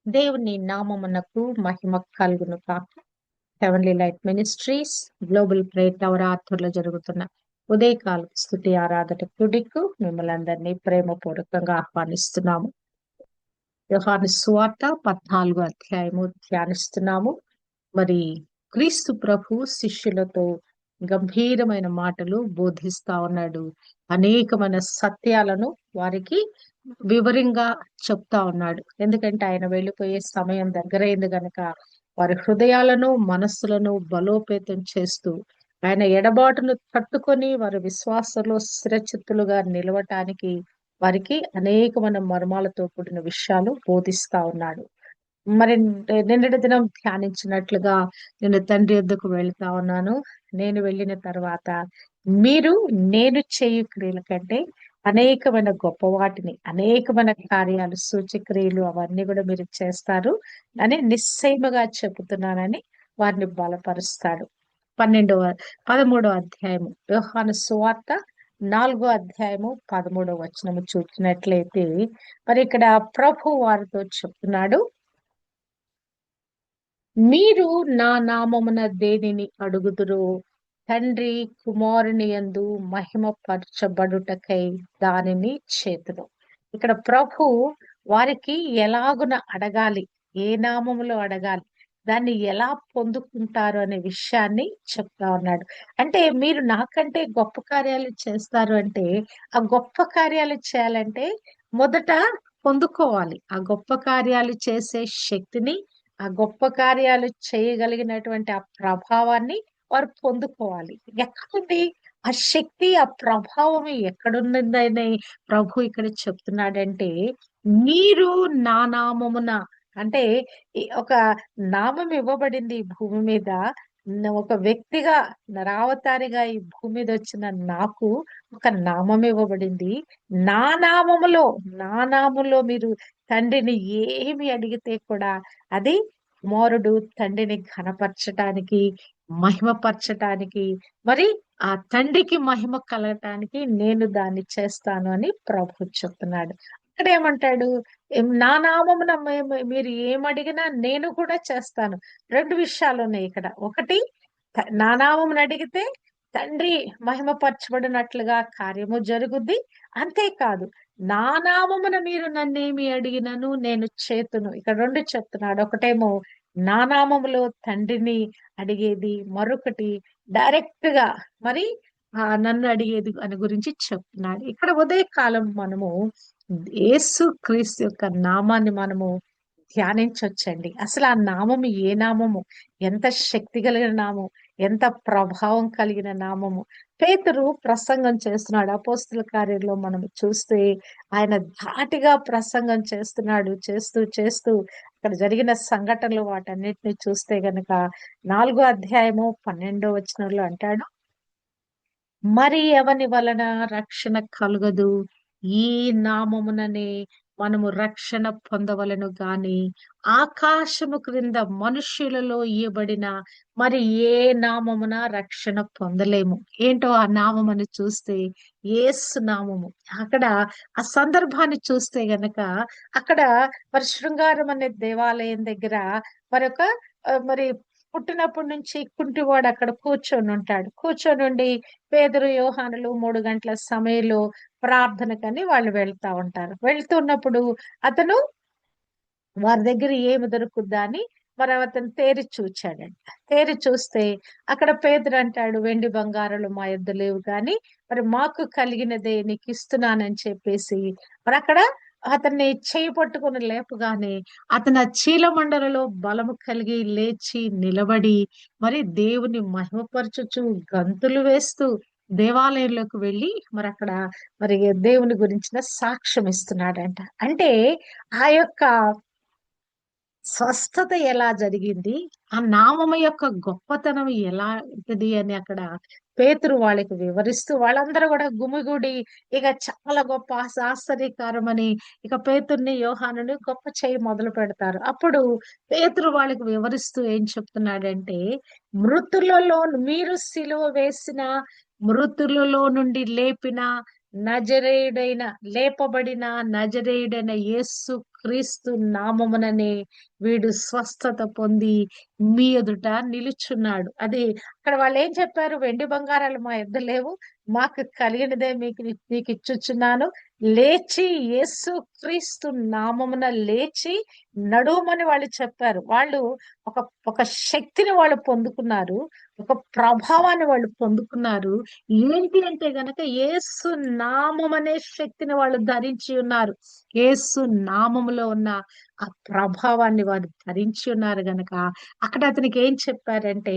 దేవుని నామమునకు మహిమ కలుగును కాక. Heavenly light ministries global prayer tower ఆధ్వర్యంలో జరుగుతున్న ఉదయకాల స్తుతి ఆరాధన కుడికు మిమ్మల్ని అందరినీ ప్రేమపూర్వకంగా ఆహ్వానిస్తున్నాము. యోహాను సువార్త 14వ అధ్యాయము ధ్యానిస్తున్నాము. మరి క్రీస్తు ప్రభు శిష్యులతో గంభీరమైన మాటలు బోధిస్తా ఉన్నాడు. అనేకమైన సత్యాలను వారికి వివరంగా చెప్తా ఉన్నాడు. ఎందుకంటే ఆయన వెళ్ళిపోయే సమయం దగ్గరైంది గనక వారి హృదయాలను మనస్సులను బలోపేతం చేస్తూ ఆయన ఎడబాటును తట్టుకొని వారి విశ్వాసంలో స్థిరచిత్తులుగా నిలవటానికి వారికి అనేకమైన మర్మాలతో కూడిన విషయాలు బోధిస్తా ఉన్నాడు. మరి నిన్నటి దినం ధ్యానించినట్లుగా నేను తండ్రి వద్దకు వెళ్తా ఉన్నాను. నేను వెళ్ళిన తర్వాత మీరు నేను చేయు క్రియల కంటే అనేకమైన గొప్ప వాటిని, అనేకమైన కార్యాలు, సూచక్రియలు అవన్నీ కూడా మీరు చేస్తారు అని నిశ్చయముగా చెబుతున్నానని వారిని బలపరుస్తాడు. 13వ అధ్యాయము యోహాను సువార్త 4వ అధ్యాయము 13వ వచనము చూసినట్లయితే మరి ఇక్కడ ప్రభు వారితో చెప్తున్నాడు, మీరు నా నామమున దేనిని అడుగుదురో తండ్రి కుమారుని యందు మహిమ పరచబడుటకై దానిని చేతును. ఇక్కడ ప్రభు వారికి ఎలాగున అడగాలి, ఏ నామములో అడగాలి, దాన్ని ఎలా పొందుకుంటారు అనే విషయాన్ని చెప్తా ఉన్నాడు. అంటే మీరు నాకంటే గొప్ప కార్యాలు చేస్తారు అంటే, ఆ గొప్ప కార్యాలు చేయాలంటే మొదట పొందుకోవాలి. ఆ గొప్ప కార్యాలు చేసే శక్తిని, ఆ గొప్ప కార్యాలు చేయగలిగినటువంటి ఆ ప్రభావాన్ని వారు పొందుకోవాలి. ఎక్కడుంది ఆ శక్తి, ఆ ప్రభావం ఎక్కడున్నదని ప్రభు ఇక్కడ చెప్తున్నాడంటే, మీరు నా నామమున, అంటే ఒక నామం ఇవ్వబడింది ఈ భూమి మీద. ఒక వ్యక్తిగా నరావతారిగా ఈ భూమి మీద వచ్చిన నాకు ఒక నామం ఇవ్వబడింది. నా నామములో, నా నామములో మీరు తండ్రిని ఏమి అడిగితే కూడా అది కుమారుడు తండ్రిని ఘనపరచటానికి, మహిమపరచటానికి, మరి ఆ తండ్రికి మహిమ కలగటానికి నేను దాన్ని చేస్తాను అని ప్రభు చెప్తున్నాడు. ఇక్కడ ఏమంటాడు, నా నామమున మీరు ఏమడిగినా నేను కూడా చేస్తాను. రెండు విషయాలు ఉన్నాయి ఇక్కడ. ఒకటి, నా నామమున అడిగితే తండ్రి మహిమపరచబడినట్లుగా కార్యము జరుగుద్ది. అంతేకాదు, నా నామమున మీరు నన్నేమి అడిగినను నేను చేతును. ఇక్కడ రెండు చెప్తున్నాడు. ఒకటేమో నా నామములో తండ్రిని అడిగేది, మరొకటి డైరెక్ట్ గా మరి నన్ను అడిగేది అని గురించి చెప్తున్నాడు. ఇక్కడ ఉదయకాలం మనము యేసు క్రీస్తు యొక్క నామాన్ని మనము ధ్యానించొచ్చండి. అసలు ఆ నామము ఏ నామము, ఎంత శక్తి కలిగిన నామం, ఎంత ప్రభావం కలిగిన నామము. పేతురు ప్రసంగం చేస్తున్నాడు. అపోస్తుల కార్యంలో మనం చూస్తే ఆయన ధాటిగా ప్రసంగం చేస్తున్నాడు. చేస్తూ చేస్తూ అక్కడ జరిగిన సంఘటనలు వాటన్నిటిని చూస్తే గనక 4వ అధ్యాయము 12వ వచనంలో అంటాడు, మరి ఎవని వలన రక్షణ కలుగదు, ఈ నామముననే మనము రక్షణ పొందవలను గాని ఆకాశము క్రింద మనుష్యులలో ఇయ్యబడిన మరి ఏ నామమున రక్షణ పొందలేము. ఏంటో ఆ నామమును చూస్తే యేసు నామము. అక్కడ ఆ సందర్భాన్ని చూస్తే గనక అక్కడ మరి శృంగారం అనే దేవాలయం దగ్గర మరొక మరి పుట్టినప్పటి నుంచి కుంటివాడు అక్కడ కూర్చొని ఉంటాడు. కూర్చొని ఉండి పేదరు యోహానులు 3 గంటల సమయంలో ప్రార్థనకని వాళ్ళు వెళ్తా ఉంటారు. వెళ్తున్నప్పుడు అతను వారి దగ్గర ఏమి దొరుకుద్దా అని మరి అతను తేరి చూచాడంట. తేరి చూస్తే అక్కడ పేదరు అంటాడు, వెండి బంగారాలు మా యొద్ద లేవు కానీ మరి మాకు కలిగినదే నీకు ఇస్తున్నానని చెప్పేసి మరి అక్కడ అతన్ని చేయి పట్టుకుని లేపగానే అతను ఆ చీలమండలలో బలము కలిగి లేచి నిలబడి మరి దేవుని మహిమపరచుచు గంతులు వేస్తూ దేవాలయంలోకి వెళ్ళి మరి అక్కడ మరి దేవుని గురించిన సాక్ష్యం ఇస్తున్నాడంట. అంటే ఆ యొక్క స్వస్థత ఎలా జరిగింది, ఆ నామము యొక్క గొప్పతనం ఎలా ఉంటది అని అక్కడ పేతురు వాళ్ళకి వివరిస్తూ వాళ్ళందరూ కూడా గుమిగూడి ఇక చాలా గొప్ప ఆశ్చర్యకారం అని ఇక పేతుర్ని యోహానుని గొప్ప చేయి మొదలు పెడతారు. అప్పుడు పేతురు వాళ్ళకి వివరిస్తూ ఏం చెప్తున్నాడంటే, మృతులలో మీరు సిలువ వేసిన, మృతులలో నుండి లేపిన నజరేయుడైన లేపబడిన నజరేయుడైన యేసు క్రీస్తు నామముననే వీడు స్వస్థత పొంది మీ ఎదుట నిలుచున్నాడు. అది అక్కడ వాళ్ళు ఏం చెప్పారు? వెండి బంగారాలు మా యొద్ద లేవు, మాకు కలిగినదే మీకు ఇచ్చుచున్నాను, లేచి యేసు క్రీస్తు నామమున లేచి నడుమని వాళ్ళు చెప్పారు. వాళ్ళు ఒక ఒక శక్తిని వాళ్ళు పొందుకున్నారు, ఒక ప్రభావాన్ని వాళ్ళు పొందుకున్నారు. ఏంటి అంటే గనక యేసు నామం అనే శక్తిని వాళ్ళు ధరించి ఉన్నారు. యేసు నామములో ఉన్న ఆ ప్రభావాన్ని వారు ధరించి ఉన్నారు గనక అక్కడ అతనికి ఏం చెప్పారంటే,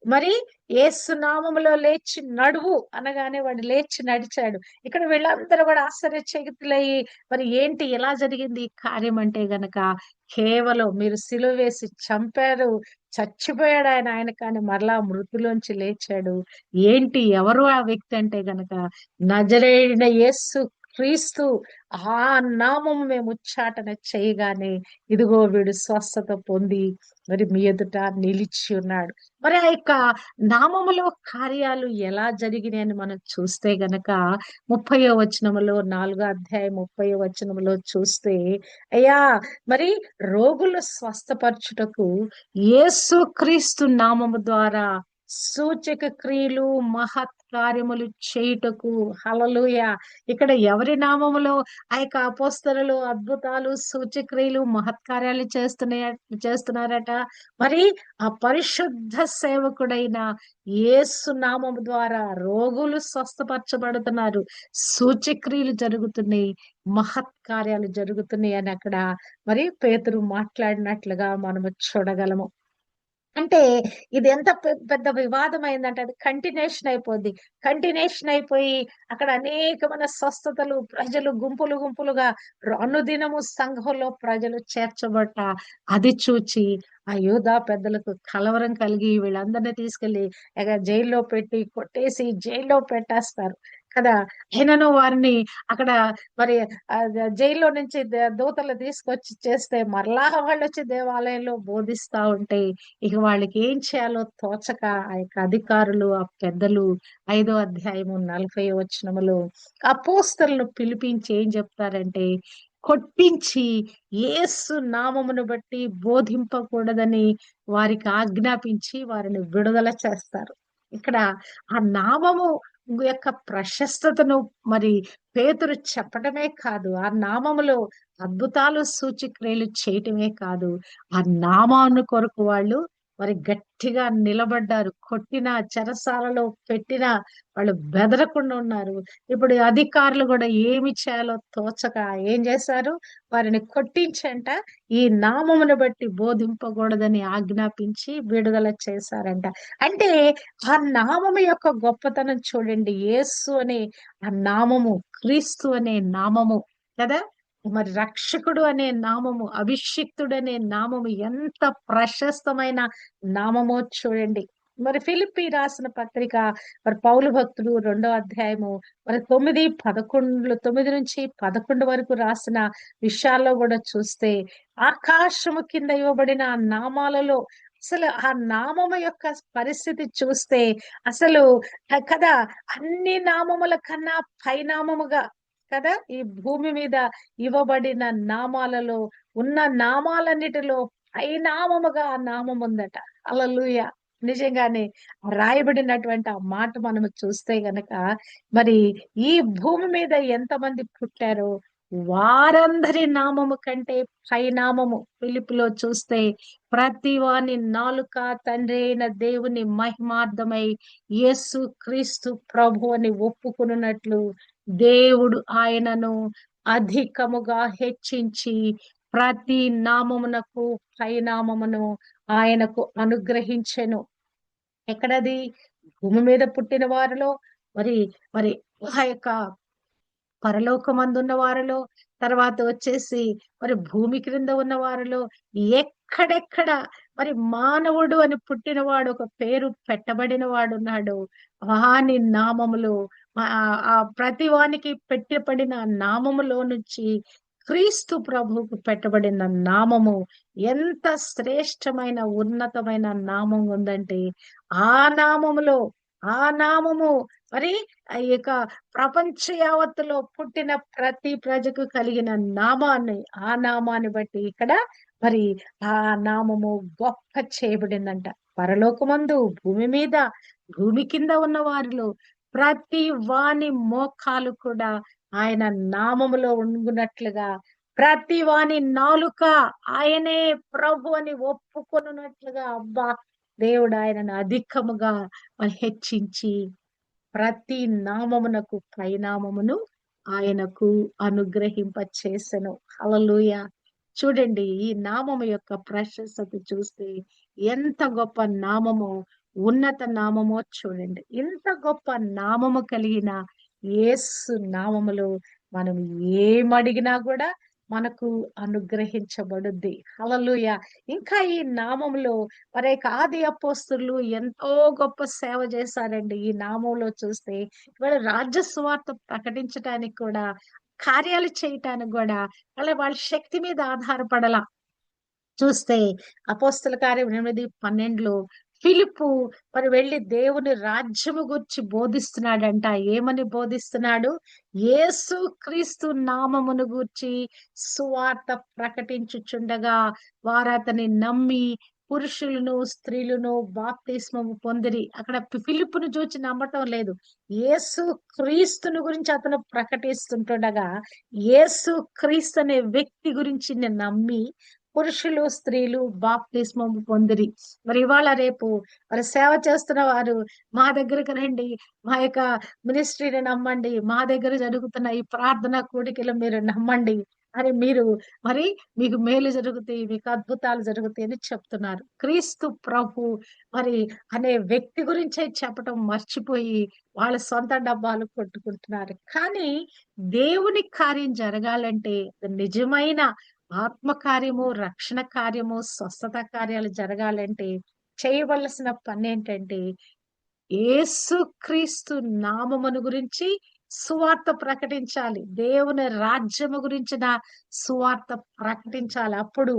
మరి యేసు నామములో లేచి నడువు అనగానే వాడు లేచి నడిచాడు. ఇక్కడ వీళ్ళందరూ కూడా ఆశ్చర్యచకితులయ్యి, మరి ఏంటి ఎలా జరిగింది ఈ కార్యం అంటే గనక కేవలం మీరు సిలువ వేసి చంపారు, చచ్చిపోయాడు ఆయన కానీ మరలా మృతులోంచి లేచాడు. ఏంటి ఎవరు ఆ వ్యక్తి అంటే గనక నజరేయుడైన యేసు క్రీస్తు. ఆ నామము మేము ఉచ్చాటన చేయగానే ఇదిగో వీడు స్వస్థత పొంది మరి మీ ఎదుట నిలిచి ఉన్నాడు. మరి ఆ యొక్క నామములో కార్యాలు ఎలా జరిగినాయని మనం చూస్తే గనక 30వ వచనములో 4వ అధ్యాయం 30వ వచనములో చూస్తే, అయ్యా మరి రోగులు స్వస్థపరచుటకు యేసుక్రీస్తు నామము ద్వారా సూచక క్రియలు మహత్ కార్యములు చేయుటకు. హల్లెలూయా. ఇక్కడ ఎవరి నామములో ఆ యొక్క అపోస్తలులు అద్భుతాలు సూచక్రియలు మహత్కార్యాలు చేస్తున్నారట? మరి ఆ పరిశుద్ధ సేవకుడైన యేసు నామము ద్వారా రోగులు స్వస్థపరచబడుతున్నారు, సూచక్రియలు జరుగుతున్నాయి, మహత్కార్యాలు జరుగుతున్నాయి అని అక్కడ మరి పేతురు మాట్లాడినట్లుగా మనము చూడగలము. అంటే ఇది ఎంత పెద్ద వివాదం అయిందంటే అది కంటిన్యూషన్ అయిపోయి అక్కడ అనేకమైన స్వస్థతలు, ప్రజలు గుంపులు గుంపులుగా అనుదినము సంఘంలో ప్రజలు చేర్చబట్ట అది చూచి ఆ యూదా పెద్దలకు కలవరం కలిగి వీళ్ళందరినీ తీసుకెళ్లి జైల్లో పెట్టి కొట్టేసి జైల్లో పెట్టేస్తారు కదా. అయినను వారిని అక్కడ మరి జైల్లో నుంచి దూతలు తీసుకొచ్చి చేస్తే మరలా వాళ్ళు వచ్చి దేవాలయంలో బోధిస్తా ఉంటే ఇక వాళ్ళకి ఏం చేయాలో తోచక ఆ యొక్క అధికారులు, ఆ పెద్దలు 5వ అధ్యాయము 40వ వచనములో అపోస్తలులను పిలిపించి ఏం చెప్తారంటే, కొట్టించి యేసు నామమును బట్టి బోధింపకూడదని వారికి ఆజ్ఞాపించి వారిని విడుదల చేస్తారు. ఇక్కడ ఆ నామము యొక్క ప్రశస్తతను మరి పేతురు చెప్పటమే కాదు, ఆ నామములో అద్భుతాలు సూచక్రియలు చేయటమే కాదు, ఆ నామాను కొరకు వాళ్ళు మరి గట్టిగా నిలబడ్డారు. కొట్టిన చెరసాలలో పెట్టిన వాళ్ళు బెదరకుండా ఉన్నారు. ఇప్పుడు అధికారులు కూడా ఏమి చేయాలో తోచక ఏం చేశారు? వారిని కొట్టించంట ఈ నామమును బట్టి బోధింపకూడదని ఆజ్ఞాపించి విడుదల చేశారంట. అంటే ఆ నామము యొక్క గొప్పతనం చూడండి. యేసు అనే ఆ నామము, క్రీస్తు అనే నామము కదా, మరి రక్షకుడు అనే నామము, అభిషిక్తుడు అనే నామము ఎంత ప్రశస్తమైన నామమో చూడండి. మరి ఫిలిప్పి రాసిన పత్రిక మరి పౌలు భక్తుడు 2వ అధ్యాయము మరి 9 నుంచి 11 వరకు రాసిన విషయాల్లో కూడా చూస్తే ఆకాశము కింద ఇవ్వబడిన ఆ నామాలలో అసలు ఆ నామము యొక్క పరిస్థితి చూస్తే అసలు కదా అన్ని నామముల కన్నా పైనామముగా కదా ఈ భూమి మీద ఇవ్వబడిన నామాలలో ఉన్న నామాలన్నిటిలో పైనామముగా ఆ నామం ఉందట. హల్లెలూయా. నిజంగానే రాయబడినటువంటి ఆ మాట మనము చూస్తే గనక మరి ఈ భూమి మీద ఎంతమంది పుట్టారో వారందరి నామము కంటే పైనామము ఫిలిప్పులో చూస్తే ప్రతి వాని నాలుక తండ్రి అయిన దేవుని మహిమార్థమై యేసు క్రీస్తు ప్రభు అని ఒప్పుకున్నట్లు దేవుడు ఆయనను అధికముగా హెచ్చించి ప్రతి నామమునకు పైనామమును ఆయనకు అనుగ్రహించెను. ఎక్కడది? భూమి మీద పుట్టిన వారిలో మరి మరి ఆ యొక్క పరలోకమందున్న వారిలో, తర్వాత వచ్చేసి మరి భూమి క్రింద ఉన్న వారిలో ఎక్కడెక్కడ మరి మానవుడు అని పుట్టినవాడు ఒక పేరు పెట్టబడిన వాడున్నాడు. వాని నామములో ఆ ప్రతి వానికి పెట్టబడిన నామములో నుంచి క్రీస్తు ప్రభువుకు పెట్టబడిన నామము ఎంత శ్రేష్టమైన ఉన్నతమైన నామం ఉందంటే ఆ నామములో ఆ నామము మరి ఆ యొక్క ప్రపంచ యావత్తులో పుట్టిన ప్రతి ప్రజకు కలిగిన నామాన్ని, ఆ నామాన్ని బట్టి ఇక్కడ మరి ఆ నామము గొప్ప చేయబడిందంట. పరలోకమందు, భూమి మీద, భూమి కింద ఉన్న వారిలో ప్రతి వాని మోకాలు కూడా ఆయన నామములో ఉంగునట్లుగా, ప్రతి వాని నాలుక ఆయనే ప్రభు అని ఒప్పుకొనున్నట్లుగా, అబ్బా, దేవుడు ఆయనను అధికముగా హెచ్చించి ప్రతి నామమునకు పైనామమును ఆయనకు అనుగ్రహింప చేసెను. హల్లెలూయా. చూడండి, ఈ నామము యొక్క ప్రశస్తత చూస్తే ఎంత గొప్ప నామము, ఉన్నత నామమో చూడండి. ఇంత గొప్ప నామము కలిగిన యేసు నామములో మనం ఏమడిగినా కూడా మనకు అనుగ్రహించబడుద్ది. హల్లెలూయా. ఇంకా ఈ నామములో మరి ఆది అపోస్తలులు ఎంతో గొప్ప సేవ చేశారండి. ఈ నామంలో చూస్తే ఇవాళ రాజ్య సువార్త ప్రకటించటానికి కూడా, కార్యాలు చేయటానికి కూడా వాళ్ళ శక్తి మీద ఆధారపడలా. చూస్తే అపోస్తల కార్యం 8:12 ఫిలిప్పు మరి వెళ్లి దేవుని రాజ్యము గురించి బోధిస్తున్నాడంట. ఏమని బోధిస్తున్నాడు? యేసు క్రీస్తు నామమును గూర్చి సువార్త ప్రకటించుచుండగా వారు అతని నమ్మి పురుషులను స్త్రీలను బాప్తిస్మము పొందిరి. అక్కడ ఫిలిప్పును చూచి నమ్మటం లేదు. యేసు క్రీస్తుని గురించి అతను ప్రకటిస్తుంటుండగా యేసు క్రీస్తు అనే వ్యక్తి గురించి నేను నమ్మి పురుషులు స్త్రీలు బాప్తిస్మం పొందిరి. మరి ఇవాళ రేపు మరి సేవ చేస్తున్న వారు మా దగ్గరకు రండి, మా యొక్క మినిస్ట్రీని నమ్మండి, మా దగ్గర జరుగుతున్న ఈ ప్రార్థన కూడికలు మీరు నమ్మండి అని మీరు మరి మీకు మేలు జరుగుతాయి, మీకు అద్భుతాలు జరుగుతాయి అని చెప్తున్నారు. క్రీస్తు ప్రభు మరి అనే వ్యక్తి గురించే చెప్పటం మర్చిపోయి వాళ్ళ సొంత డబ్బాలు కొట్టుకుంటున్నారు. కానీ దేవుని కార్యం జరగాలంటే నిజమైన ఆత్మ కార్యము, రక్షణ కార్యము, స్వస్థత కార్యాలు జరగాలంటే చేయవలసిన పనేంటంటే యేసుక్రీస్తు నామమును గురించి సువార్త ప్రకటించాలి. దేవుని రాజ్యము గురించిన సువార్త ప్రకటించాలి. అప్పుడు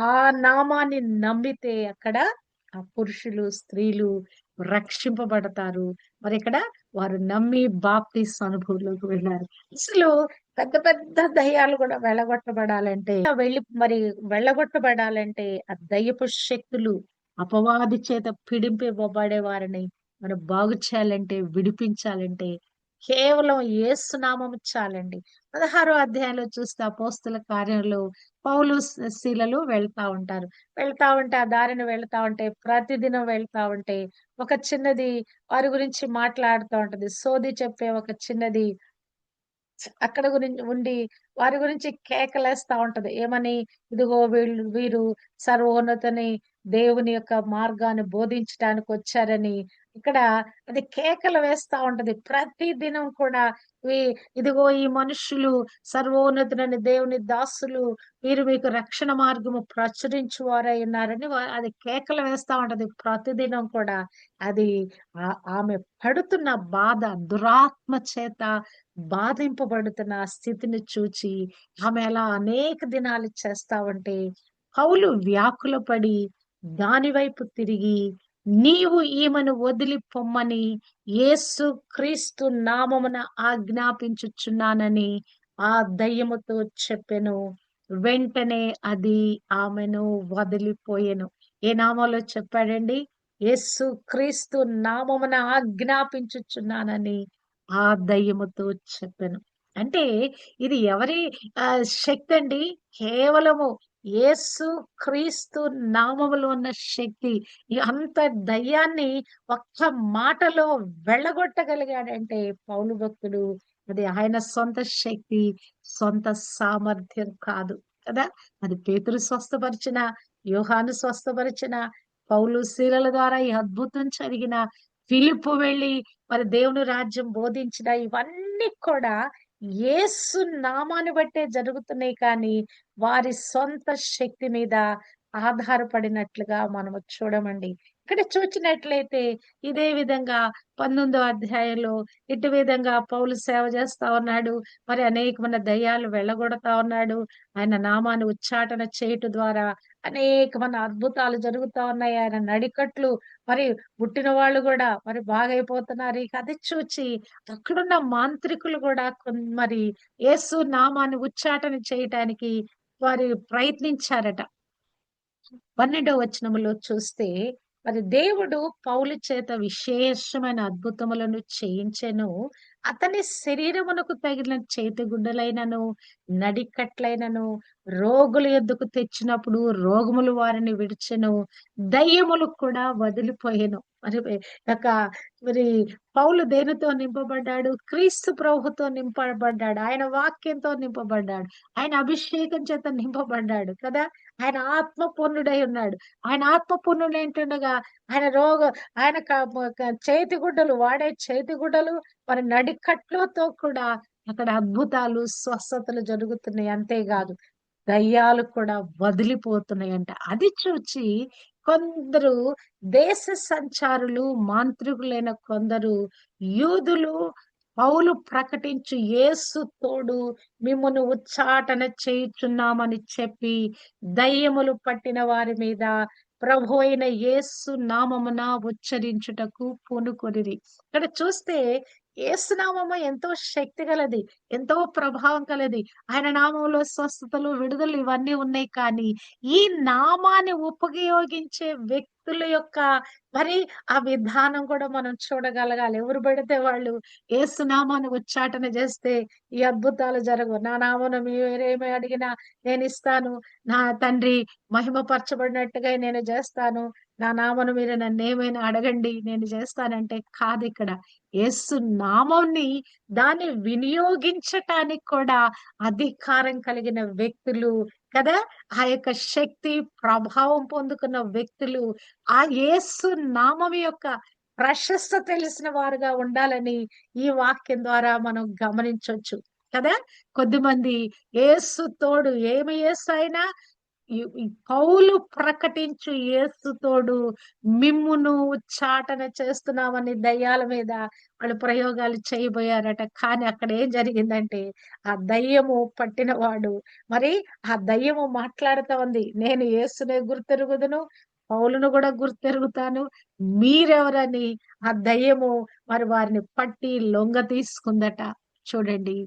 ఆ నామాన్ని నమ్మితే అక్కడ ఆ పురుషులు, స్త్రీలు రక్షింపబడతారు. మరి ఇక్కడ వారు నమ్మి బాప్తిస్మ అనుభవంలోకి వెళ్ళారు. అసలు పెద్ద పెద్ద దయ్యాలు కూడా వెళ్ళగొట్టబడాలంటే వెళ్ళగొట్టబడాలంటే ఆ దయ్యపు శక్తులు అపవాది చేత పీడింపబడే వారిని మనం బాగు చేయాలంటే, విడిపించాలంటే కేవలం యేసు నామము చాలండి. 16వ అధ్యాయంలో చూస్తే అపోస్తల కార్యంలో పౌలు శీలలు వెళ్తా ఉంటారు. వెళ్తా ఉంటే ఆ దారిన వెళ్తా ఉంటే ప్రతిదినం వెళ్తా ఉంటే ఒక చిన్నది వారి గురించి మాట్లాడుతూ ఉంటది. సోది చెప్పే ఒక చిన్నది అక్కడ గురించి ఉండి వారి గురించి కేకలేస్తా ఉంటది. ఏమని? ఇదిగో వీరు సర్వోన్నతుని దేవుని యొక్క మార్గాన్ని బోధించటానికి వచ్చారని ఇక్కడ అది కేకలు వేస్తా ఉంటది. ప్రతి దినం కూడా ఈ ఇదిగో ఈ మనుషులు సర్వోన్నతుడైన దేవుని దాసులు, వీరు మీకు రక్షణ మార్గము ప్రచురించువారై ఉన్నారని అది కేకలు వేస్తా ఉంటది ప్రతిదినం కూడా. అది ఆమె పడుతున్న బాధ, దురాత్మ చేత బాధింపబడుతున్న ఆ స్థితిని చూచి ఆమె అలా అనేక దినాలు చేస్తా ఉంటే పౌలు వ్యాకులపడి దాని వైపు తిరిగి నీవు ఈమెను వదిలి పొమ్మని యేసు క్రీస్తు నామమున ఆజ్ఞాపించుచున్నానని ఆ దయ్యముతో చెప్పెను. వెంటనే అది ఆమెను వదిలిపోయెను. ఏ నామంలో చెప్పాడండి? యేసు క్రీస్తు నామమున ఆజ్ఞాపించుచున్నానని ఆ దయ్యముతో చెప్పెను. అంటే ఇది ఎవరి శక్తి అండి? కేవలము యేసు క్రీస్తు నామములో ఉన్న శక్తి. ఈ అంత దయ్యాన్ని ఒక్క మాటలో వెళ్ళగొట్టగలిగాడంటే పౌలు భక్తుడు, అది ఆయన సొంత శక్తి, సొంత సామర్థ్యం కాదు కదా. అది పేతురు స్వస్థపరిచిన, యోహాను స్వస్థపరిచిన, పౌలు శీలల ద్వారా ఈ అద్భుతం జరిగిన, ఫిలిప్పు వెళ్ళి మరి దేవుని రాజ్యం బోధించిన, ఇవన్నీ కూడా యేసు నామాన్ని బట్టే జరుగుతున్నాయి కానీ వారి సొంత శక్తి మీద ఆధారపడినట్లుగా మనము చూడమండి. ఇక్కడ చూచినట్లయితే ఇదే విధంగా 19వ అధ్యాయంలో ఇటు విధంగా పౌలు సేవ చేస్తా ఉన్నాడు. మరి అనేకమైన దయ్యాలు వెళ్ళగొడతా ఉన్నాడు. ఆయన నామాన్ని ఉచ్చాటన చేయుట ద్వారా అనేకమైన అద్భుతాలు జరుగుతా ఉన్నాయి. ఆయన నడికట్లు మరి పుట్టిన వాళ్ళు కూడా మరి బాగైపోతున్నారు. ఇక అది చూచి అక్కడున్న మాంత్రికులు కూడా మరి యేసు నామాన్ని ఉచ్చాటన చేయటానికి వారి ప్రయత్నించారట. 12వ వచనములో చూస్తే మరి దేవుడు పౌలు చేత విశేషమైన అద్భుతములను చేయించెను. అతని శరీరమునకు తగిలిన చేతిగుడ్డలైనను, నడికట్లైనను రోగుల యొద్దకు తెచ్చినప్పుడు రోగములు వారిని విడిచెను. దయ్యములు కూడా వదిలిపోయెను. మరి యొక్క మరి పౌలు దేనితో నింపబడ్డాడు? క్రీస్తు ప్రభుతో నింపబడ్డాడు. ఆయన వాక్యంతో నింపబడ్డాడు. ఆయన అభిషేకం చేత నింపబడ్డాడు కదా! ఆయన ఆత్మ పూర్ణుడై ఉన్నాడు. ఆయన ఆత్మ పూర్ణుడైంటుండగా ఆయన ఆయన చేతి గుడ్డలు వాడే చేతి గుడ్డలు మరి నడికట్లతో కూడా అక్కడ అద్భుతాలు, స్వస్థతలు జరుగుతున్నాయి. అంతేకాదు దయ్యాలు కూడా వదిలిపోతున్నాయంట. అది చూచి కొందరు దేశ సంచారులు, మాంత్రికులైన కొందరు యూదులు పౌలు ప్రకటించు యేసు తోడు మిమ్మును ఉచ్చాటన చేయుచున్నామని చెప్పి దయ్యములు పట్టిన వారి మీద ప్రభు అయిన యేసు నామమున ఉచ్చరించుటకు పూనుకొనిరి. ఇక్కడ చూస్తే యేసు నామము ఎంతో శక్తి గలది, ఎంతో ప్రభావం కలది. ఆయన నామంలో స్వస్థతలు, విడుదల ఇవన్నీ ఉన్నాయి. కానీ ఈ నామాన్ని ఉపయోగించే వ్యక్తుల యొక్క మరి ఆ విధానం కూడా మనం చూడగలగాలి. ఎవరు పడితే వాళ్ళు యేసు నామాన్ని ఉచ్చాటన చేస్తే ఈ అద్భుతాలు జరగవు. నా నామమున మీరేమి అడిగినా నేను ఇస్తాను. నా తండ్రి మహిమపరచబడినట్టుగా నేను చేస్తాను. నా నామమున మీరు నన్నేమైనా అడగండి నేను చేస్తానంటే కాదు ఇక్కడ. యేసు నామంని దాన్ని వినియోగించటానికి కూడా అధికారం కలిగిన వ్యక్తులు కదా! ఆ యొక్క శక్తి, ప్రభావం పొందుకున్న వ్యక్తులు ఆ యేసు నామం యొక్క ప్రశస్త తెలిసిన వారుగా ఉండాలని ఈ వాక్యం ద్వారా మనం గమనించొచ్చు కదా! కొద్దిమంది యేసు తోడు ఏమి యేసు అయినా ఈ పౌలు ప్రకటించు యేసు తోడు మిమ్మును ఉచ్చాటన చేస్తున్నామని దయ్యాల మీద వాళ్ళు ప్రయోగాలు చేయబోయారట. కానీ అక్కడ ఏం జరిగిందంటే ఆ దయ్యము పట్టిన వాడు మరి ఆ దయ్యము మాట్లాడుతా ఉంది. నేను యేసునే గుర్తెరుగుదును, పౌలును కూడా గుర్తెరుగుతాను. మీరెవరని ఆ దయ్యము మరి వారిని పట్టి లొంగ తీసుకుందట. చూడండి,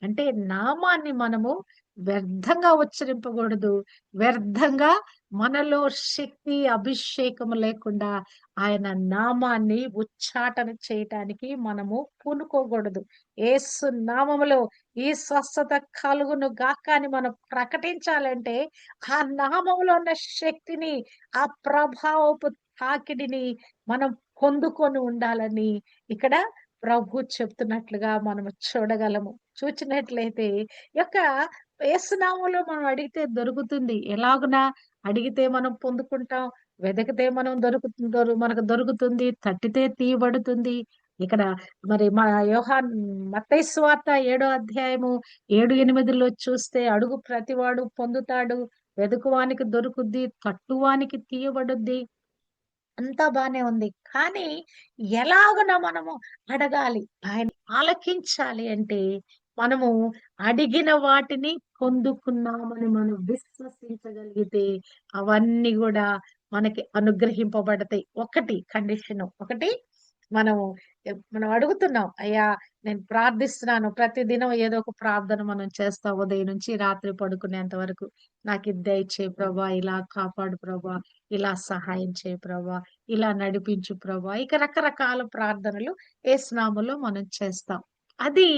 అంటే నామాన్ని మనము వ్యర్థంగా ఉచ్చరింపకూడదు. వ్యర్థంగా మనలో శక్తి, అభిషేకం లేకుండా ఆయన నామాన్ని ఉచ్చాటన చేయటానికి మనము పూనుకోకూడదు. యేసు నామములో ఈ స్వస్థత కలుగును గాక అని మనం ప్రకటించాలంటే ఆ నామములో ఉన్న శక్తిని, ఆ ప్రభావపు తాకిడిని మనం పొందుకొని ఉండాలని ఇక్కడ ప్రభు చెప్తున్నట్లుగా మనము చూడగలము. చూచినట్లయితే యొక్క యేసునామంలో మనం అడిగితే దొరుకుతుంది. ఎలాగునా అడిగితే మనం పొందుకుంటాం. వెతికితే మనం మనకు దొరుకుతుంది. తట్టితే తీయబడుతుంది. ఇక్కడ మరి మత్తయి సువార్త 7వ అధ్యాయము 7, 8లో చూస్తే అడుగు ప్రతివాడు పొందుతాడు. వెదుకువానికి దొరుకుద్ది. తట్టువానికి తీయబడుద్ది. అంతా బానే ఉంది. కానీ ఎలాగున మనము అడగాలి, ఆయన ఆలకించాలి అంటే మనము అడిగిన వాటిని పొందుకున్నామని మనం విశ్వసించగలిగితే అవన్నీ గూడా మనకి అనుగ్రహింపబడతాయి. ఒకటి కండిషను. ఒకటి మనము మనం అడుగుతున్నాం. అయ్యా నేను ప్రార్థిస్తున్నాను. ప్రతిదినం ఏదో ఒక ప్రార్థన మనం చేస్తాం. ఉదయం నుంచి రాత్రి పడుకునేంత వరకు. నాకిది దయచేయి ప్రభా, ఇలా కాపాడు ప్రభా, ఇలా సహాయం చేయి ప్రభా, ఇలా నడిపించు ప్రభా. ఇక రకరకాల ప్రార్థనలు యేసునామములో మనం చేస్తాం. అది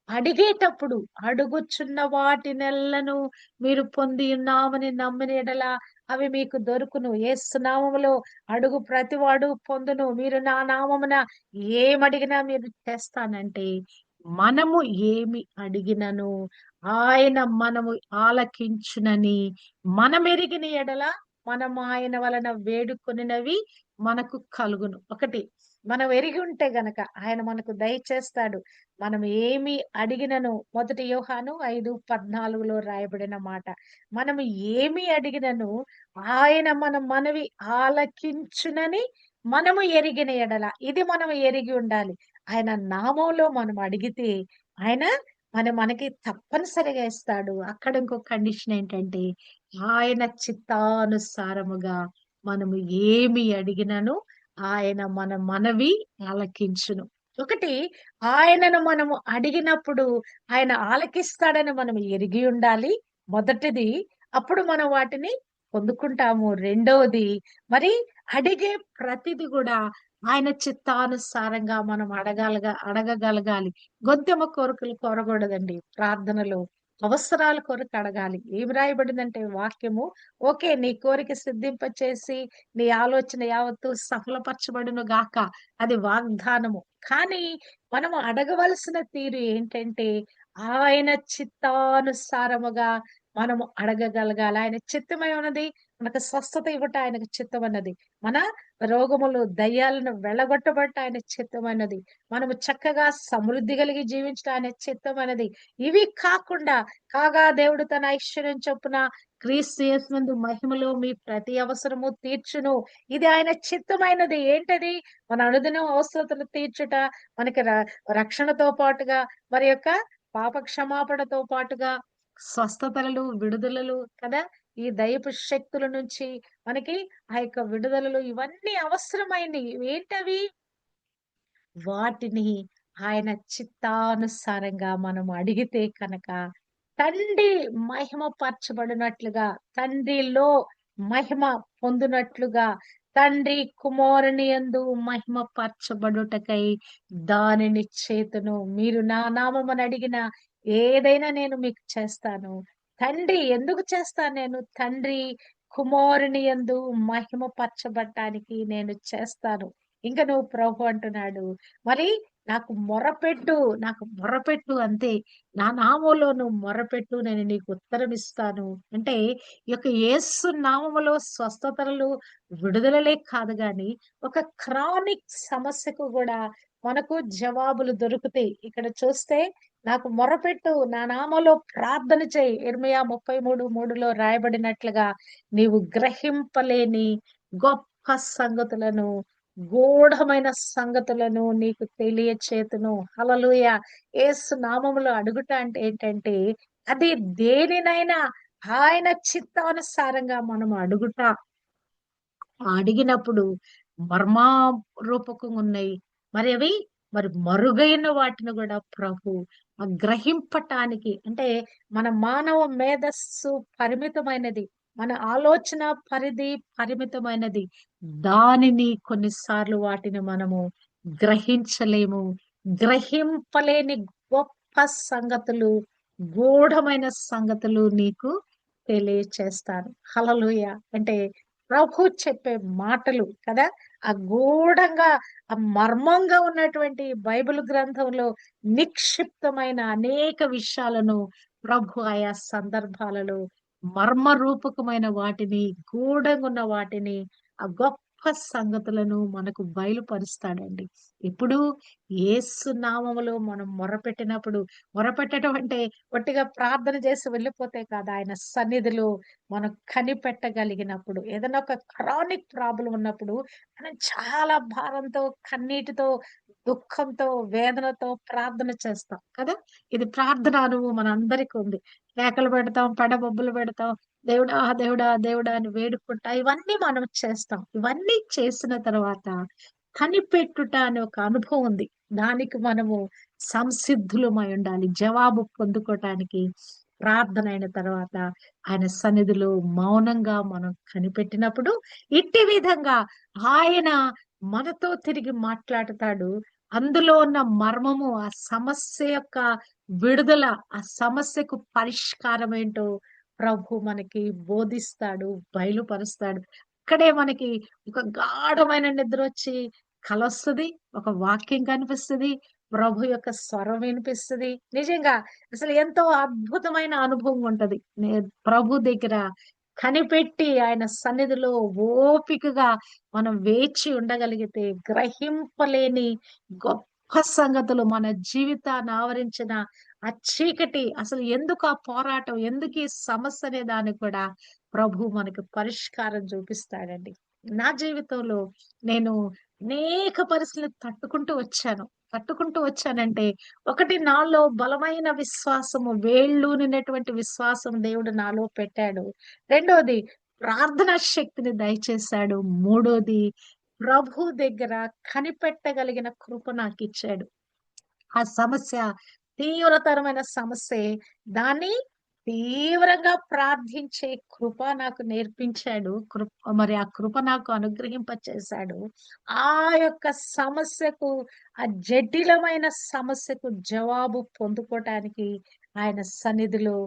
అడిగేటప్పుడు అడుగుచున్న వాటినెల్లను మీరు పొంది ఉన్నామని నమ్మిన యెడల అవి మీకు దొరుకును. యేసు నామములో అడుగు ప్రతివాడు పొందును. మీరు నా నామమున ఏమడిగినా మీరు చేస్తానంటే మనము ఏమి అడిగినను ఆయన మనము ఆలకించునని మనమెరిగిన యెడల మనం ఆయన వలన వేడుకొనినవి మనకు కలుగును. ఒకటి మనం ఎరిగి ఉంటే గనక ఆయన మనకు దయచేస్తాడు. మనం ఏమి అడిగినను, మొదటి యోహాను 5:14లో రాయబడిన మాట. మనం ఏమి అడిగినను ఆయన మన మనవి ఆలకించునని మనము ఎరిగిన ఎడల, ఇది మనం ఎరిగి ఉండాలి. ఆయన నామంలో మనం అడిగితే ఆయన మనకి తప్పనిసరిగా ఇస్తాడు. అక్కడ ఇంకో కండిషన్ ఏంటంటే ఆయన చిత్తానుసారముగా మనము ఏమి అడిగినను ఆయన మన మనవి ఆలకించును. ఒకటి, ఆయనను మనము అడిగినప్పుడు ఆయన ఆలకిస్తాడని మనం ఎరిగి ఉండాలి. మొదటిది. అప్పుడు మనం వాటిని పొందుకుంటాము. రెండవది, మరి అడిగే ప్రతిది కూడా ఆయన చిత్తానుసారంగా మనం అడగగలగాలి. గొంతెమ్మ కోరికలు కోరకూడదండి ప్రార్థనలో. అవసరాల కొరకు అడగాలి. ఏమి రాయబడిందంటే వాక్యము, ఓకే, నీ కోరిక సిద్ధింప చేసి నీ ఆలోచన యావత్తు సఫలపరచబడును గాక. అది వాగ్దానము. కానీ మనము అడగవలసిన తీరు ఏంటంటే ఆయన చిత్తానుసారముగా మనము అడగగలగాలి. ఆయన చిత్తమై ఉన్నది మనకు స్వస్థత ఇవ్వట ఆయనకు చిత్తమన్నది. మన రోగములు దయ్యాలను వెళ్ళగొట్టబట్ట ఆయన చిత్తమైనది. మనము చక్కగా సమృద్ధి కలిగి జీవించడం ఆయన చిత్తమైనది. ఇవి కాకుండా కాగా దేవుడు తన ఐశ్వర్యం చొప్పున క్రీస్తు యేసునందు మహిమలో మీ ప్రతి అవసరము తీర్చును. ఇది ఆయన చిత్తమైనది. ఏంటది? మన అనుదినం అవసరతలు తీర్చుట, మనకి రక్షణతో పాటుగా మరి యొక్క పాప క్షమాపణతో పాటుగా స్వస్థతలు, విడుదలలు కదా! ఈ దైవపు శక్తుల నుంచి మనకి ఆ యొక్క విడుదలలు ఇవన్నీ అవసరమైనవి. ఏంటవి? వాటిని ఆయన చిత్తానుసారంగా మనం అడిగితే కనుక తండ్రి మహిమ పరచబడినట్లుగా, తండ్రిలో మహిమ పొందినట్లుగా, తండ్రి కుమారుని యందు మహిమ పరచబడుటకై దానిని చేతును. మీరు నా నామమున అడిగిన ఏదైనా నేను మీకు చేస్తాను. తండ్రి ఎందుకు చేస్తాను నేను? తండ్రి కుమారుని యందు మహిమ పరచబడటానికి నేను చేస్తాను. ఇంక నువ్వు ప్రభు అంటున్నాడు. మరి నాకు మొరపెట్టు అంతే. నా నామంలో నువ్వు మొరపెట్టు, నేను నీకు ఉత్తరం ఇస్తాను. అంటే ఈ యొక్క యేసు నామములో స్వస్థతలు, విడుదలలే కాదు గాని ఒక క్రానిక్ సమస్యకు కూడా మనకు జవాబులు దొరుకుతాయి. ఇక్కడ చూస్తే నాకు మొరపెట్టు, నా నామంలో ప్రార్థన చేయి. ఇర్మీయా 33:3లో రాయబడినట్లుగా నీవు గ్రహింపలేని గొప్ప సంగతులను, గూఢమైన సంగతులను నీకు తెలియచేతును. హల్లెలూయా. యేసు నామములో అడుగుట అంటే ఏంటంటే అది దేనినైనా ఆయన చిత్తానుసారంగా మనం అడుగుట. అడిగినప్పుడు మర్మా రూపకంగా ఉన్నాయి. మరి అవి మరి మరుగైన వాటిని కూడా ప్రభు గ్రహింపటానికి, అంటే మన మానవ మేధస్సు పరిమితమైనది. మన ఆలోచన పరిధి పరిమితమైనది. దానిని కొన్నిసార్లు వాటిని మనము గ్రహించలేము. గ్రహింపలేని గొప్ప సంగతులు, గూఢమైన సంగతులు నీకు తెలియచేస్తాను. హల్లెలూయా. అంటే ప్రభు చెప్పే మాటలు కదా! ఆ గూఢంగా, ఆ మర్మంగా ఉన్నటువంటి బైబిల్ గ్రంథంలో నిక్షిప్తమైన అనేక విషయాలను ప్రభు ఆయా సందర్భాలలో మర్మ రూపకమైన వాటిని, గూఢంగా ఉన్న వాటిని, ఆ గొప్ప సంగతులను మనకు బయలుపరుస్తాడండి. ఇప్పుడు యేసు నామములో మనం మొరపెట్టినప్పుడు, మొరపెట్టడం అంటే ఒట్టిగా ప్రార్థన చేసి వెళ్ళిపోతే కాదు. ఆయన సన్నిధిలో మనం కనిపెట్టగలిగినప్పుడు, ఏదైనా ఒక క్రానిక్ ప్రాబ్లం ఉన్నప్పుడు మనం చాలా భారంతో, కన్నీటితో, దుఃఖంతో, వేదనతో ప్రార్థన చేస్తాం కదా! ఇది ప్రార్థన అనుభవం మనందరికీ ఉంది. కేకలు పెడతాం, పెడబొబ్బలు పెడతాం. దేవుడా! దేవుడా! దేవుడా! అని వేడుకుంటా ఇవన్నీ మనం చేస్తాం. ఇవన్నీ చేసిన తర్వాత కనిపెట్టుట అనే ఒక అనుభవం ఉంది. దానికి మనము సంసిద్ధులమై ఉండాలి. జవాబు పొందుకోవటానికి ప్రార్థన అయిన తర్వాత ఆయన సన్నిధిలో మౌనంగా మనం కనిపెట్టినప్పుడు ఇట్టి విధంగా ఆయన మనతో తిరిగి మాట్లాడతాడు. అందులో ఉన్న మర్మము, ఆ సమస్య యొక్క విడుదల, ఆ సమస్యకు పరిష్కారం ఏంటో ప్రభు మనకి బోధిస్తాడు, బయలుపరుస్తాడు. అక్కడే మనకి ఒక గాఢమైన నిద్ర వచ్చి కలొస్తది. ఒక వాక్యం కనిపిస్తది. ప్రభు యొక్క స్వరం వినిపిస్తది. నిజంగా అసలు ఎంతో అద్భుతమైన అనుభవం ఉంటది. ప్రభు దగ్గర కనిపెట్టి ఆయన సన్నిధిలో ఓపికగా మనం వేచి ఉండగలిగితే గ్రహింపలేని గొప్ప సంగతులు మన జీవితాన్ని ఆవరించిన ఆ చీకటి, అసలు ఎందుకు ఆ పోరాటం, ఎందుకు ఈ సమస్య అనే దానికి కూడా ప్రభు మనకు పరిష్కారం చూపిస్తాడండి. నా జీవితంలో నేను అనేక పరిస్థితులు తట్టుకుంటూ వచ్చానంటే, ఒకటి నాలో బలమైన విశ్వాసము, వేళ్ళూనినటువంటి విశ్వాసం దేవుడు నాలో పెట్టాడు. రెండోది ప్రార్థనా శక్తిని దయచేశాడు. మూడోది ప్రభు దగ్గర కనిపెట్టగలిగిన కృప నాకిచ్చాడు. ఆ సమస్య తీవ్రతరమైన సమస్యే. దాన్ని తీవ్రంగా ప్రార్థించే కృప నాకు నేర్పించాడు. మరి ఆ కృప నాకు అనుగ్రహింపచేశాడు. ఆ యొక్క సమస్యకు, ఆ జటిలమైన సమస్యకు జవాబు పొందుకోవటానికి ఆయన సన్నిధిలో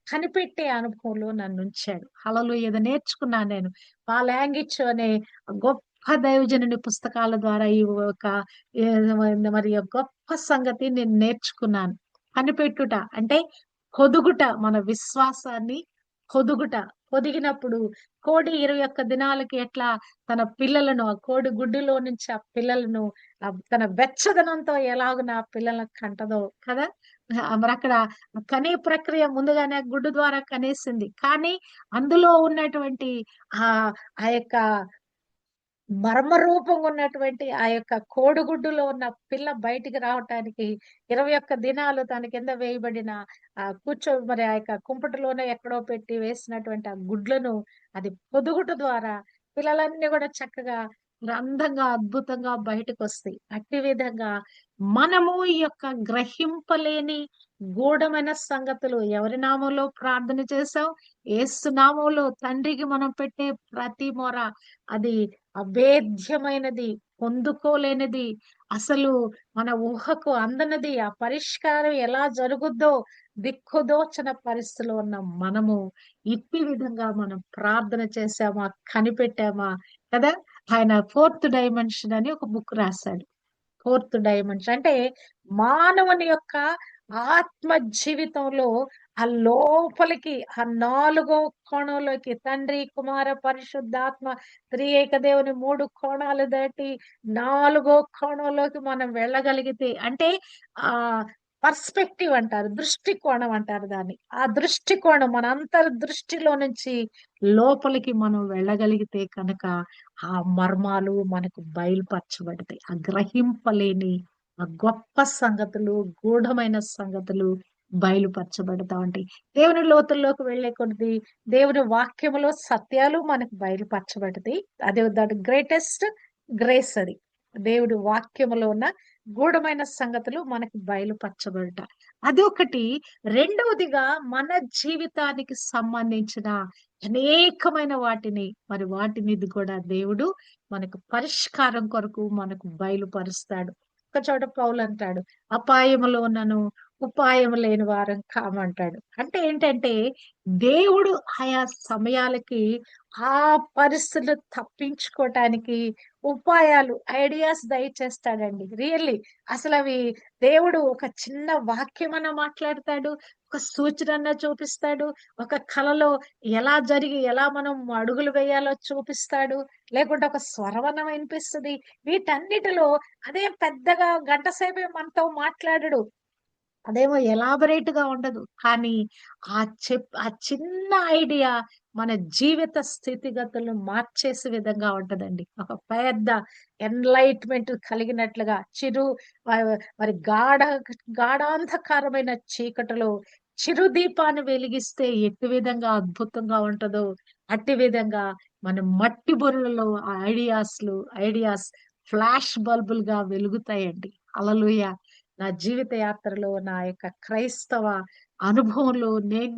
కనిపెట్టే అనుభవంలో నన్నుంచాడు. హల్లెలూయా! ఇది నేర్చుకున్నాను నేను. పాల్ యాంగిచ్ అనే గొప్ప దైవజనుని పుస్తకాల ద్వారా ఈ ఒక ఏ మరి ఆ గొప్ప సంగతి నేను నేర్చుకున్నాను. కనిపెట్టుట అంటే పొదుగుట, మన విశ్వాసాన్ని పొదుగుట. పొదిగినప్పుడు కోడి 21 దినాలకి ఎట్లా తన పిల్లలను, ఆ కోడి గుడ్డులో నుంచి ఆ పిల్లలను తన వెచ్చదనంతో ఎలాగున ఆ పిల్లలను కంటదో కదా! మరక్కడ కనే ప్రక్రియ ముందుగానే గుడ్డు ద్వారా కనేసింది. కానీ అందులో ఉన్నటువంటి ఆహ్, ఆ యొక్క మర్మరూపంగా ఉన్నటువంటి ఆ యొక్క కోడిగుడ్డులో ఉన్న పిల్ల బయటికి రావటానికి 21 దినాలు తన కింద వేయబడిన మరి ఆ యొక్క కుంపటిలోనే ఎక్కడో పెట్టి వేసినటువంటి ఆ గుడ్లను అది పొదుగుట ద్వారా పిల్లలన్నీ కూడా చక్కగా అందంగా, అద్భుతంగా బయటకొస్తాయి. అట్టి విధంగా మనము ఈ యొక్క గ్రహింపలేని గూఢమైన సంగతులు ఎవరి నామంలో ప్రార్థన చేశాం? యేసు నామంలో తండ్రికి మనం పెట్టే ప్రతి మొర అది అభేద్యమైనది, పొందుకోలేనిది, అసలు మన ఊహకు అందనిది, ఆ పరిష్కారం ఎలా జరుగుద్దో దిక్కుదోచన పరిస్థితిలో ఉన్న మనము ఇట్టి విధంగా మనం ప్రార్థన చేసామా, కనిపెట్టామా కదా! ఆయన ఫోర్త్ డైమెన్షన్ అని ఒక బుక్ రాశాడు. ఫోర్త్ డైమెన్షన్ అంటే మానవుని యొక్క ఆత్మ జీవితంలో ఆ లోపలికి ఆ నాలుగో కోణంలోకి తండ్రి, కుమార, పరిశుద్ధాత్మ త్రియేక దేవుని 3 కోణాలు దాటి నాలుగో కోణంలోకి మనం వెళ్ళగలిగితే అంటే ఆ పర్స్పెక్టివ్ అంటారు. దృష్టికోణం అంటారు దాన్ని. ఆ దృష్టికోణం మన అంతర్దృష్టిలో నుంచి లోపలికి మనం వెళ్ళగలిగితే కనుక ఆ మర్మాలు మనకు బయలుపరచబడతాయి. ఆ గ్రహింపలేని ఆ గొప్ప సంగతులు, గూఢమైన సంగతులు బయలుపరచబడతా ఉంటాయి. దేవుని లోతుల్లోకి వెళ్ళే కొద్దీ దేవుని వాక్యములో సత్యాలు మనకు బయలుపరచబడతాయి. అదే దట్ గ్రేటెస్ట్ గ్రేస్ అది. దేవుడి వాక్యములో ఉన్న గూఢమైన సంగతులు మనకు బయలుపరచబడుట. అదొకటి. రెండవదిగా మన జీవితానికి సంబంధించిన అనేకమైన వాటిని ఇది కూడా దేవుడు మనకు పరిష్కారం కొరకు మనకు బయలుపరుస్తాడు. ఒక చోట పౌలంటాడు, అపాయములోనను ఉపాయము లేని వారం కామంటాడు. అంటే ఏంటంటే దేవుడు ఆయా సమయాలకి ఆ పరిస్థితులు తప్పించుకోవటానికి ఉపాయాలు, ఐడియాస్ దయచేస్తాడండి. రియల్లీ అసలవి దేవుడు ఒక చిన్న వాక్యమన్నా మాట్లాడతాడు. ఒక సూచనన్నా చూపిస్తాడు. ఒక కలలో ఎలా మనం అడుగులు వేయాలో చూపిస్తాడు. లేకుంటే ఒక స్వరవరం వినిపిస్తది. వీటన్నిటిలో అదేం పెద్దగా గంట సేపే మనతో మాట్లాడడు. అదేమో ఎలాబరేట్‌గా ఉండదు. కానీ ఆ చిన్న ఐడియా మన జీవిత స్థితిగతులను మార్చేసే విధంగా ఉంటదండి. ఒక పెద్ద ఎన్‌లైట్‌మెంట్ కలిగినట్లుగా మరి గాఢాంధకారమైన చీకటిలో చిరు దీపాన్ని వెలిగిస్తే ఎట్టి విధంగా అద్భుతంగా ఉంటదో, అట్టి విధంగా మన మట్టి బుర్రలో ఆ ఐడియాస్ ఫ్లాష్ బల్బులుగా వెలుగుతాయండి. హల్లెలూయా! నా జీవిత యాత్రలో నా యొక్క క్రైస్తవ అనుభవంలో నేను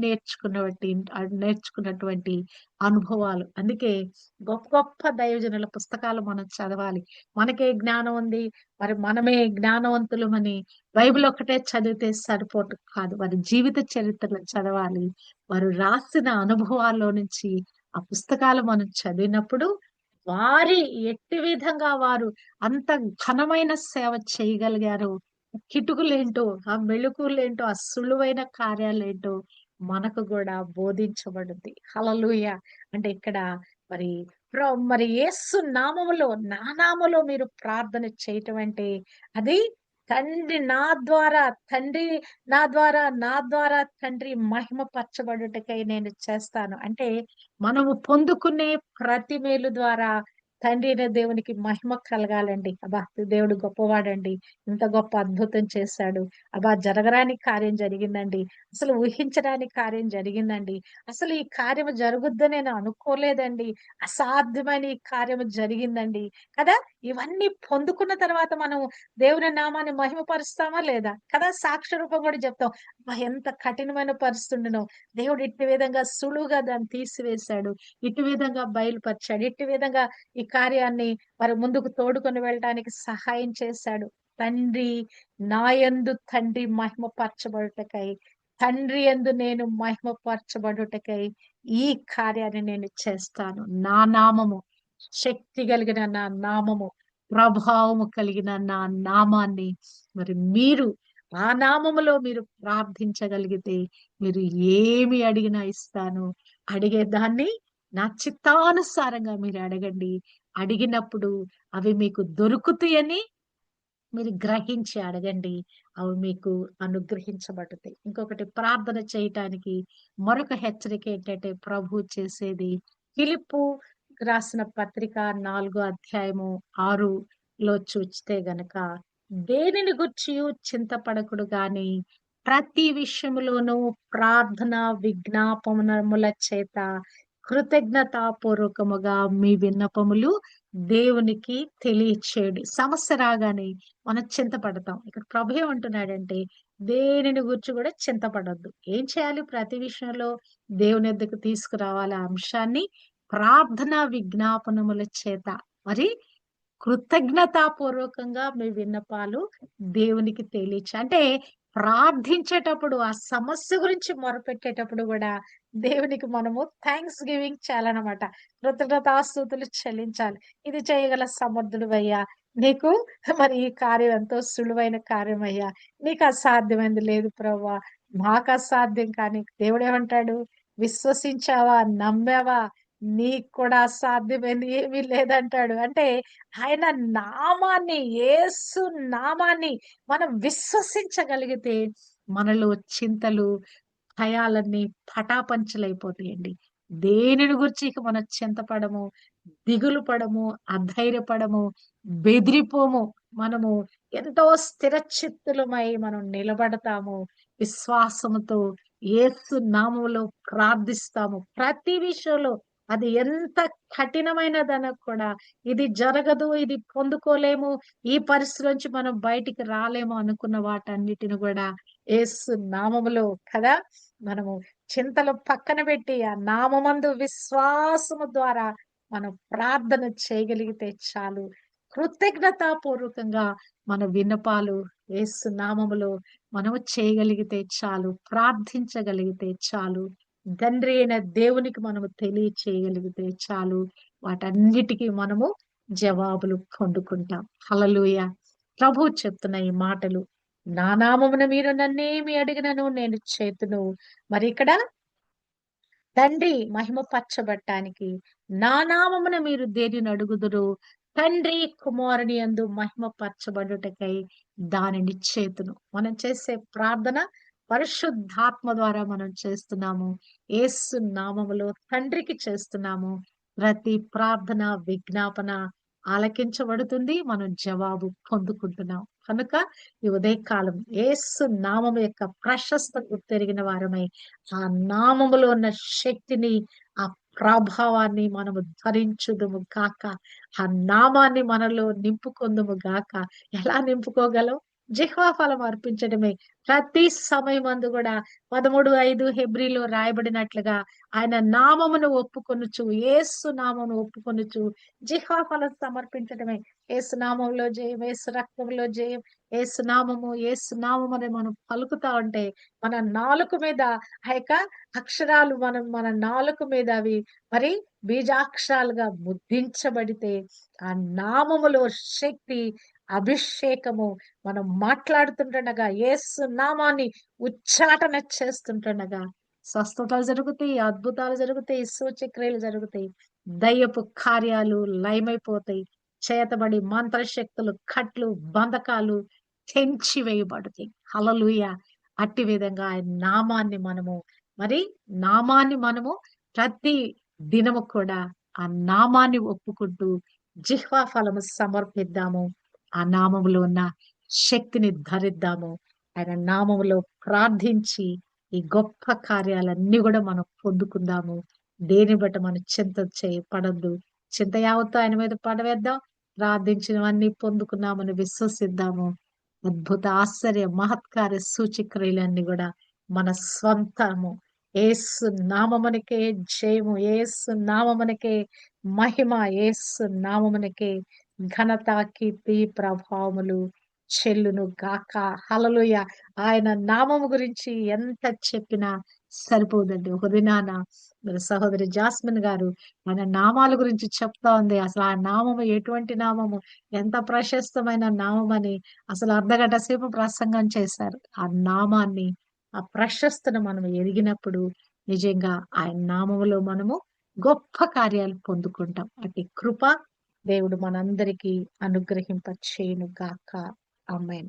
నేర్చుకున్నటువంటి అనుభవాలు. అందుకే గొప్ప గొప్ప దైవజనుల పుస్తకాలు మనం చదవాలి. మనకే జ్ఞానం ఉంది. మరి మనమే జ్ఞానవంతులమని బైబిల్ ఒక్కటే చదివితే సరిపోటు కాదు. వారి జీవిత చరిత్రలు చదవాలి. వారు రాసిన అనుభవాల్లో నుంచి ఆ పుస్తకాలు మనం చదివినప్పుడు వారి ఎట్టి విధంగా వారు అంత ఘనమైన సేవ చేయగలిగారు. కిటుకులేంటో, ఆ మెళకువలేంటో, ఆ సులువైన కార్యాలేంటో మనకు కూడా బోధించబడుద్ది. హల్లెలూయా! అంటే ఇక్కడ మరి మరి యేసు నామములో, నా నామములో మీరు ప్రార్థన చేయటం అంటే అది తండ్రి నా ద్వారా, తండ్రి నా ద్వారా తండ్రి మహిమ పరచబడుటకై నేను చేస్తాను. అంటే మనము పొందుకునే ప్రతి మేలు ద్వారా తండ్రి అయిన దేవునికి మహిమ కలగాలండి. అబ్బా! దేవుడు గొప్పవాడండి. ఇంత గొప్ప అద్భుతం చేశాడు. అబ్బా! జరగరాని కార్యం జరిగిందండి. అసలు ఊహించరాని కార్యం జరిగిందండి. అసలు ఈ కార్యము జరుగుద్దని నేను అనుకోలేదండి. అసాధ్యమైన ఈ కార్యము జరిగిందండి. కదా! ఇవన్నీ పొందుకున్న తర్వాత మనం దేవుని నామాన్ని మహిమపరుస్తామా లేదా? కదా! సాక్ష్య రూపం కూడా చెప్తాం. అబ్బా! ఎంత కఠినమైన పరిస్థితుండునో దేవుడు ఇట్టి విధంగా సులువుగా దాన్ని తీసివేశాడు. ఇట్టి విధంగా బయలుపరిచాడు. ఇట్టి విధంగా ఈ కార్యాన్ని మరి ముందుకు తోడుకొని వెళ్ళడానికి సహాయం చేశాడు. తండ్రి నాయందు తండ్రి మహిమ పరచబడుటకై, తండ్రి యందు నేను మహిమ పరచబడుటకై ఈ కార్యాన్ని నేను చేస్తాను. నా నామము, శక్తి కలిగిన నా నామము, ప్రభావము కలిగిన నా నామాన్ని మరి మీరు ఆ నామములో మీరు ప్రార్థించగలిగితే మీరు ఏమి అడిగినా ఇస్తాను. అడిగేదాన్ని నా చిత్తానుసారంగా మీరు అడగండి. అడిగినప్పుడు అవి మీకు దొరుకుతాయని మీరు గ్రహించి అడగండి. అవి మీకు అనుగ్రహించబడతాయి. ఇంకొకటి ప్రార్థన చేయటానికి మరొక హెచ్చరిక ఏంటంటే ప్రభు చేసేది ఫిలిప్పు రాసిన పత్రిక 4 అధ్యాయము 6లో చూస్తే గనక దేనిని గూర్చియు చింతపడకుడు గాని ప్రతి విషయములోనూ ప్రార్థన విజ్ఞాపనముల చేత కృతజ్ఞతాపూర్వకముగా మీ విన్నపములు దేవునికి తెలియచేయండి. సమస్య రాగానే మనం చింతపడతాం. ఇక్కడ ప్రభు ఏమంటున్నాడంటే దేనిని గురించి కూడా చింతపడొద్దు. ఏం చేయాలి? ప్రతి విషయంలో దేవుని యొద్దకు తీసుకురావాలి ఆ అంశాన్ని ప్రార్థన విజ్ఞాపనముల చేత మరి కృతజ్ఞతాపూర్వకంగా మీ విన్నపాలు దేవునికి అంటే ప్రార్థించేటప్పుడు ఆ సమస్య గురించి మొరపెట్టేటప్పుడు కూడా దేవునికి మనము థ్యాంక్స్ గివింగ్ చేయాలన్నమాట. కృతజ్ఞతాస్తుతులు చెల్లించాలి. ఇది చేయగల సమర్థుడివయ్యా, నీకు మరి ఈ కార్యం ఎంతో సులువైన కార్యమయ్యా, నీకు అసాధ్యమైనది లేదు ప్రభువా, మాకు అసాధ్యం కానీ దేవుడు ఏమంటాడు? విశ్వసించావా, నమ్మావా, నీకు కూడా అసాధ్యమైంది ఏమీ లేదంటాడు. అంటే ఆయన నామాన్ని, యేసు నామాన్ని మనం విశ్వసించగలిగితే మనలో చింతలు, భయాలన్నీ పటాపంచలైపోతాయండి. దేనిని గురించి ఇక మనం చింతపడము, దిగులు పడము, అధైర్యపడము, బెదిరిపోము. మనము ఎంతో స్థిరచిత్తులమై మనం నిలబడతాము. విశ్వాసముతో యేసు నామములో ప్రార్థిస్తాము. ప్రతి విషయంలో అది ఎంత కఠినమైనదన కూడా ఇది జరగదు, ఇది పొందుకోలేము, ఈ పరిస్థితి నుంచి మనం బయటికి రాలేము అనుకున్న వాటన్నిటిని కూడా యేసు నామములో కదా మనము చింతలు పక్కన పెట్టి ఆ నామమందు విశ్వాసము ద్వారా మనం ప్రార్థన చేయగలిగితే చాలు. కృతజ్ఞతాపూర్వకంగా మన విన్నపాలు యేసు నామములో మనము చేయగలిగితే చాలు. ప్రార్థించగలిగితే చాలు. తండ్రి అయిన దేవునికి మనము తెలియచేయగలిగితే చాలు. వాటన్నిటికీ మనము జవాబులు పొందుకుంటాం. హల్లెలూయా! ప్రభువు చెప్తున్న ఈ మాటలు నా నామమున మీరు నన్నేమి అడిగినను నేను చేతును. మరి ఇక్కడ తండ్రి మహిమ పరచబట్టానికి నా నామమున మీరు దేనిని అడుగుదురు తండ్రి కుమారుని యందు మహిమ పరచబడుటకై దానిని చేతును. మనం చేసే ప్రార్థన పరిశుద్ధాత్మ ద్వారా మనం చేస్తున్నాము. యేసు నామములో తండ్రికి చేస్తున్నాము. ప్రతి ప్రార్థన విజ్ఞాపన ఆలకించబడుతుంది. మనం జవాబు పొందుకుంటున్నాం. కనుక ఈ ఉదయకాలం యేసు నామము యొక్క ప్రశస్త గుర్తెరిగిన వారమై ఆ నామములో ఉన్న శక్తిని, ఆ ప్రభావాన్ని మనము ధరించుదుము గాక. ఆ నామాన్ని మనలో నింపుకొందుము గాక. ఎలా నింపుకోగలం? జిహ్వా ఫలం అర్పించడమే. ప్రతి సమయమందు కూడా 13:5 హెబ్రీలో రాయబడినట్లుగా ఆయన నామమును ఒప్పుకొనుచు, యేసు నామమును ఒప్పుకొనుచు జిహ్వా ఫలం సమర్పించడమే. యేసు నామంలో జయం, యేసు రక్తంలో జయం, యేసు నామము, యేసు నామము అని మనం పలుకుతా ఉంటే మన నాలుక మీద ఆ యొక్క అక్షరాలు మన నాలుక మీద అవి మరి బీజాక్షరాలుగా ముద్రించబడితే ఆ నామములో శక్తి, అభిషేకము మనం మాట్లాడుతుంటుండగా యేసు నామాన్ని ఉచ్చాటన చేస్తుంటుండగా స్వస్థతలు జరుగుతాయి, అద్భుతాలు జరుగుతాయి, సూచక్రియలు జరుగుతాయి, దయ్యపు కార్యాలు లయమైపోతాయి, చేతబడి మంత్రశక్తులు, కట్లు, బంధకాలు తెంచి వేయబడతాయి. హల్లెలూయా. అట్టి విధంగా ఆయన నామాన్ని మనము మరి నామాన్ని మనము ప్రతి దినము కూడా ఆ నామాన్ని ఒప్పుకుంటూ జిహ్వా ఫలము సమర్పిద్దాము. ఆ నామములో ఉన్న శక్తిని ధరిద్దాము. ఆయన నామములో ప్రార్థించి ఈ గొప్ప కార్యాలన్నీ కూడా మనం పొందుకుందాము. దేని బట్టి మనం చింత పడద్దు. చింత యావత్తు ఆయన మీద పడవేద్దాం. ప్రార్థించినవన్నీ పొందుకున్నామని విశ్వసిద్దాము. అద్భుత ఆశ్చర్య మహత్కార్య సూచక్రియలన్నీ కూడా మన స్వంతము. ఏసు నామమునకే జయము, ఏసు నామమునకే మహిమ, ఏసు నామమునకే ఘనత, కీర్తి, ప్రభావములు చెల్లును గాక. హల్లెలూయా. ఆయన నామము గురించి ఎంత చెప్పినా సరిపోదండి. ఒక దినాన మరి సహోదరి జాస్మిన్ గారు ఆయన నామాల గురించి చెప్తా ఉంది. అసలు ఆ నామము ఎటువంటి నామము, ఎంత ప్రశస్తమైన నామం అని అసలు అర్ధగంట సేపు ప్రసంగం చేశారు. ఆ నామాన్ని, ఆ ప్రశస్తను మనం ఎరిగినప్పుడు నిజంగా ఆయన నామములో మనము గొప్ప కార్యాలు పొందుకుంటాం. అట్టి కృప దేవుడు మనందరికీ అనుగ్రహింప చేయను గాక. ఆమేన్.